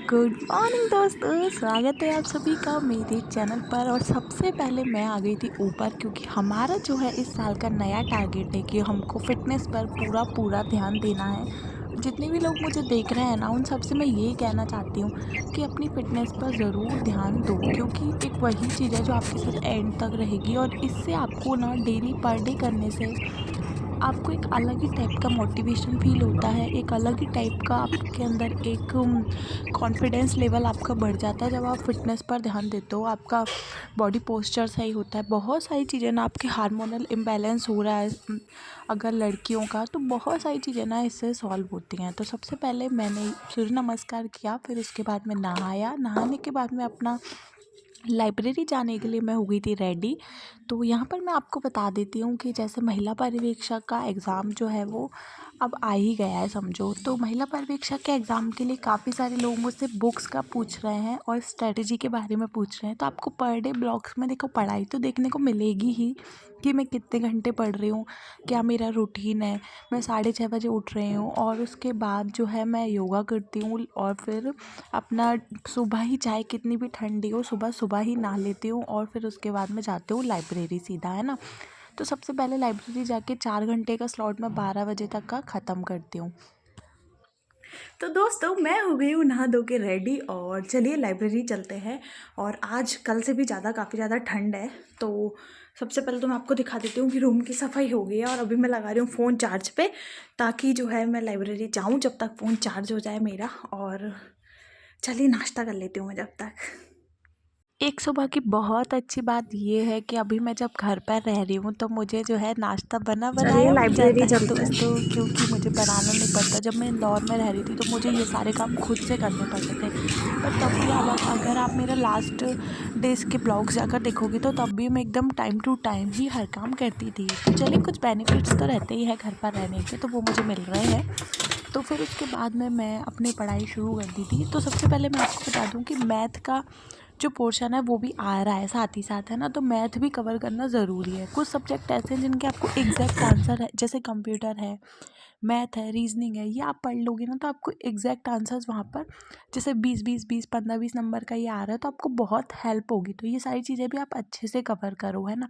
Good morning दोस्तों, स्वागत है आप सभी का मेरे चैनल पर। और सबसे पहले मैं आ गई थी ऊपर, क्योंकि हमारा जो है इस साल का नया टारगेट है कि हमको फिटनेस पर पूरा पूरा ध्यान देना है। जितने भी लोग मुझे देख रहे हैं ना, उन सबसे मैं यही कहना चाहती हूँ कि अपनी फ़िटनेस पर ज़रूर ध्यान दो, क्योंकि एक वही चीज़ है जो आपके साथ एंड तक रहेगी। और इससे आपको ना डेली पर डे करने से आपको एक अलग ही टाइप का मोटिवेशन फ़ील होता है, एक अलग ही टाइप का आपके अंदर एक कॉन्फिडेंस लेवल आपका बढ़ जाता है जब आप फ़िटनेस पर ध्यान देते हो। आपका बॉडी पोस्चर सही होता है, बहुत सारी चीज़ें ना, आपके हार्मोनल इम्बैलेंस हो रहा है अगर लड़कियों का, तो बहुत सारी चीज़ें ना इससे सॉल्व होती हैं। तो सबसे पहले मैंने सूर्य नमस्कार किया, फिर उसके बाद मैं नहाया। नहाने के बाद मैं अपना लाइब्रेरी जाने के लिए मैं हो गई थी रेडी। तो यहाँ पर मैं आपको बता देती हूँ कि जैसे महिला पर्यवेक्षक का एग्ज़ाम जो है वो अब आ ही गया है समझो। तो महिला पर्यवेक्षक के एग्ज़ाम के लिए काफ़ी सारे लोग मुझसे बुक्स का पूछ रहे हैं और स्ट्रेटजी के बारे में पूछ रहे हैं। तो आपको पर डे ब्लॉग्स में देखो पढ़ाई तो देखने को मिलेगी ही कि मैं कितने घंटे पढ़ रही हूँ, क्या मेरा रूटीन है। मैं 6:30 बजे उठ रही हूँ और उसके बाद जो है मैं योगा करती हूँ, और फिर अपना सुबह ही, चाहे कितनी भी ठंडी हो, सुबह सुबह ही नहा लेती हूँ और फिर उसके बाद मैं जाती हूँ लाइब्रेरी सीधा, है ना। तो सबसे पहले लाइब्रेरी जाके 4 घंटे का स्लॉट मैं 12 बजे तक का ख़त्म करती हूँ। तो दोस्तों, मैं हो गई हूँ नहा धो के रेडी, और चलिए लाइब्रेरी चलते हैं। और आज कल से भी काफ़ी ज़्यादा ठंड है। तो सबसे पहले तो मैं आपको दिखा देती हूँ कि रूम की सफाई हो गई है, और अभी मैं लगा रही हूँ फ़ोन चार्ज पे, ताकि जो है मैं लाइब्रेरी जाऊँ जब तक फ़ोन चार्ज हो जाए मेरा। और चलिए नाश्ता कर लेती हूँ मैं जब तक। एक सुबह की बहुत अच्छी बात ये है कि अभी मैं जब घर पर रह रही हूँ तो मुझे जो है नाश्ता बना चलिए बनाया मिल लाइब्रेरी जाता है चलते हैं। दोस्तों, क्योंकि मुझे बनाना नहीं पड़ता। जब मैं इंदौर में रह रही थी तो मुझे ये सारे काम खुद से करने पड़ते थे। पर तब भी अब अगर आप मेरा लास्ट डेज के ब्लॉग्स जाकर देखोगे तो तब भी मैं एकदम टाइम टू टाइम ही हर काम करती थी। तो चलिए, कुछ बेनिफिट्स तो रहते ही है घर पर रहने के, तो वो मुझे मिल रहे हैं। तो फिर उसके बाद में मैं अपनी पढ़ाई शुरू कर दी थी। तो सबसे पहले मैं आपको बता दूं कि मैथ का जो पोर्शन है वो भी आ रहा है साथ ही साथ, है ना। तो मैथ भी कवर करना ज़रूरी है। कुछ सब्जेक्ट ऐसे हैं जिनके आपको एग्जैक्ट आंसर है, जैसे कंप्यूटर है, मैथ है, रीजनिंग है, ये आप पढ़ लोगे ना तो आपको एग्जैक्ट आंसर्स वहाँ पर, जैसे 20 20 20 15 20 नंबर का ये आ रहा है, तो आपको बहुत हेल्प होगी। तो ये सारी चीज़ें भी आप अच्छे से कवर करो, है ना।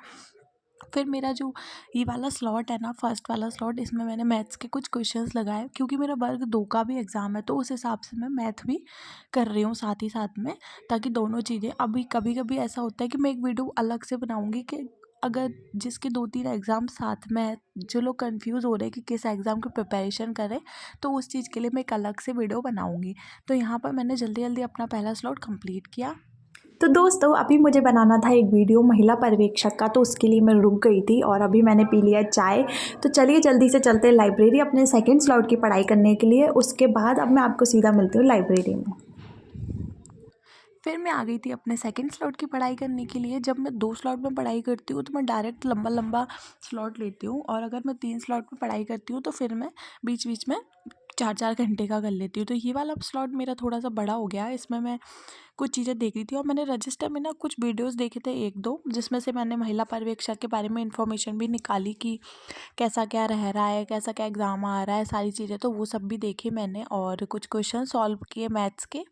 फिर मेरा जो ये वाला स्लॉट है ना, फर्स्ट वाला स्लॉट, इसमें मैंने मैथ्स के कुछ क्वेश्चंस लगाए, क्योंकि मेरा वर्ग 2 का भी एग्ज़ाम है, तो उस हिसाब से मैं मैथ भी कर रही हूँ साथ ही साथ में, ताकि दोनों चीज़ें। अभी कभी कभी ऐसा होता है कि मैं एक वीडियो अलग से बनाऊँगी कि अगर जिसके 2 3 एग्ज़ाम साथ में है, जो लोग कंफ्यूज हो रहे हैं कि किस एग्ज़ाम की प्रिपरेशन करें, तो उस चीज़ के लिए मैं एक अलग से वीडियो बनाऊँगी। तो यहाँ पर मैंने जल्दी जल्दी अपना पहला स्लॉट कंप्लीट किया। तो दोस्तों, अभी मुझे बनाना था एक वीडियो महिला पर्यवेक्षक का, तो उसके लिए मैं रुक गई थी और अभी मैंने पी लिया चाय। तो चलिए जल्दी से चलते हैं लाइब्रेरी अपने सेकंड स्लॉट की पढ़ाई करने के लिए। उसके बाद अब मैं आपको सीधा मिलती हूँ लाइब्रेरी में। फिर मैं आ गई थी अपने सेकंड स्लॉट की पढ़ाई करने के लिए। जब मैं 2 स्लॉट में पढ़ाई करती हूँ तो मैं डायरेक्ट लंबा लंबा स्लॉट लेती हूँ, और अगर मैं 3 स्लॉट में पढ़ाई करती हूँ तो फिर मैं बीच बीच में 4 4 घंटे का कर लेती हूँ। तो ये वाला स्लॉट मेरा थोड़ा सा बड़ा हो गया। इसमें मैं कुछ चीज़ें देख रही थी, और मैंने रजिस्टर में ना कुछ वीडियोस देखे थे 1 2, जिसमें से मैंने महिला पर्यवेक्षक के बारे में इन्फॉर्मेशन भी निकाली कि कैसा क्या रह रहा है, कैसा क्या एग्ज़ाम आ रहा है, सारी चीज़ें। तो वो सब भी देखी मैंने, और कुछ क्वेश्चन सॉल्व किए मैथ्स के।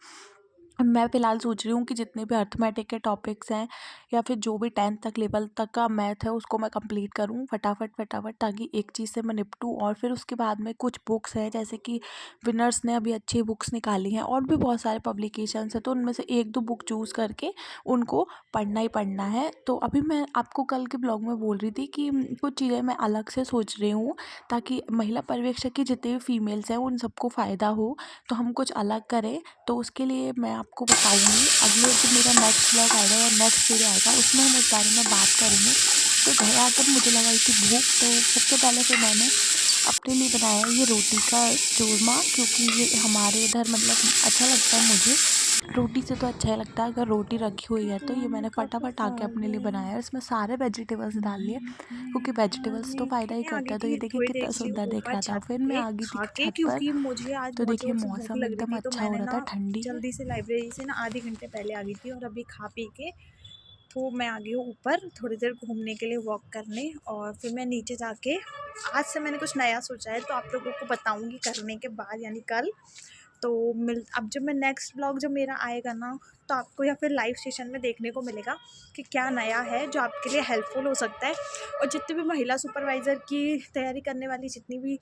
मैं फ़िलहाल सोच रही हूँ कि जितने भी अर्थमेटिक के टॉपिक्स हैं, या फिर जो भी 10th तक लेवल तक का मैथ है, उसको मैं कंप्लीट करूँ फटाफट फटाफट, ताकि एक चीज़ से मैं निपटूँ। और फिर उसके बाद में कुछ बुक्स हैं, जैसे कि विनर्स ने अभी अच्छी बुक्स निकाली हैं, और भी बहुत सारे पब्लिकेशंस हैं, तो उनमें से 1 2 बुक चूज़ करके उनको पढ़ना ही पढ़ना है। तो अभी मैं आपको कल के ब्लॉग में बोल रही थी कि कुछ चीज़ें मैं अलग से सोच रही हूँ, ताकि महिला पर्यवेक्षक की जितने भी फीमेल्स हैं उन सबको फ़ायदा हो, तो हम कुछ अलग करें। तो उसके लिए मैं आपको बताऊँगी, अगले जो मेरा नेक्स्ट ब्लॉग आएगा या नेक्स्ट वीडियो आएगा, उसमें हम उस बारे में बात करेंगे। तो घर आकर मुझे लगा थी भूख, तो सबसे पहले फिर मैंने अपने लिए बनाया ये रोटी का चूरमा, क्योंकि ये हमारे इधर मतलब अच्छा लगता है मुझे। रोटी से तो अच्छा ही लगता है अगर रोटी रखी हुई है, तो ये मैंने फटाफट आके अपने लिए बनाया है। इसमें सारे वेजिटेबल्स डाल लिए, क्योंकि वेजिटेबल्स तो फ़ायदा ही मैं आ करता गई है। तो थी ये देखिए थोड़ी देर कितना के लिए सुंदर दिख ऊपर रहा था। छत फिर मैं पे आ गई थी खा के, छत पर। क्योंकि मुझे आज तो बहुत देखिए जोर से भूख मौसम लग रही एकदम थी। तो अच्छा हो मैंने रहा ना था, ठंडी। जल्दी से लाइब्रेरी से ना आधे घंटे पहले आ गई थी, और अभी खा पी के तो मैं आ गई हूँ ऊपर थोड़ी देर घूमने के लिए, वॉक करने। और फिर मैं नीचे जाके आज से मैंने कुछ नया सोचा है, तो आप लोगों को बताऊंगी करने के बाद, यानी कल। तो अब जब मैं नेक्स्ट ब्लॉग जब मेरा आएगा ना, तो आपको या फिर लाइव सेशन में देखने को मिलेगा कि क्या नया है जो आपके लिए हेल्पफुल हो सकता है। और जितने भी महिला सुपरवाइज़र की तैयारी करने वाली जितनी भी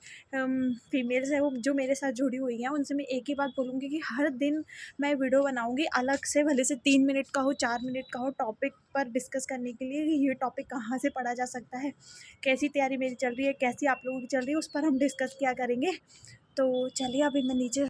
फीमेल्स हैं वो जो मेरे साथ जुड़ी हुई हैं, उनसे मैं एक ही बात बोलूँगी कि हर दिन मैं वीडियो बनाऊँगी अलग से, भले से 3 मिनट का हो, 4 मिनट का हो, टॉपिक पर डिस्कस करने के लिए कि ये टॉपिक कहाँ से पढ़ा जा सकता है, कैसी तैयारी मेरी चल रही है, कैसी आप लोगों की चल रही है, उस पर हम डिस्कस किया करेंगे। तो चलिए अभी मैं नीचे